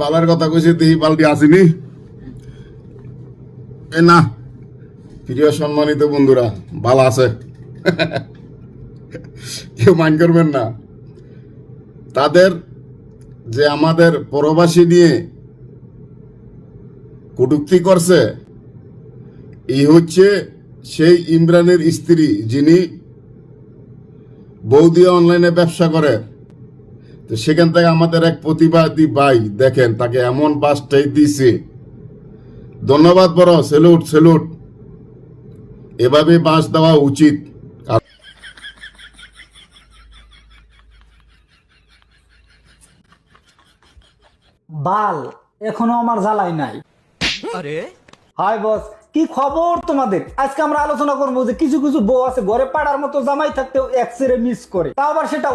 বালার কথা কইছে তুই বালটি আসিনি না। প্রিয় সম্মানিত বন্ধুরা, বাল আছে, কেউ মাইন্ড করবেন না। তাদের যে আমাদের প্রবাসী নিয়ে কটূক্তি করছে, এই হচ্ছে সেই ইমরানের স্ত্রী যিনি বউ দিয়ে অনলাইনে ব্যবসা করে। তো সেখান থেকে আমাদের এক প্রতিবাদী ভাই দেখেন তাকে এমন বাসটাই দিছে। ধন্যবাদ, বড় সেলুট সেলুট। এভাবে বাস দেওয়া উচিত। বাল এখনো আমার জ্বালাই নাই। আরে হাই বস, কি খবর তোমাদের? আজকে আমরা আলোচনা করবো যে কিছু কিছু বউ আছে ঘরে পাড়ার মতো জামাই থাকতেও এক সেরে মিস করে, তাও আবার সেটা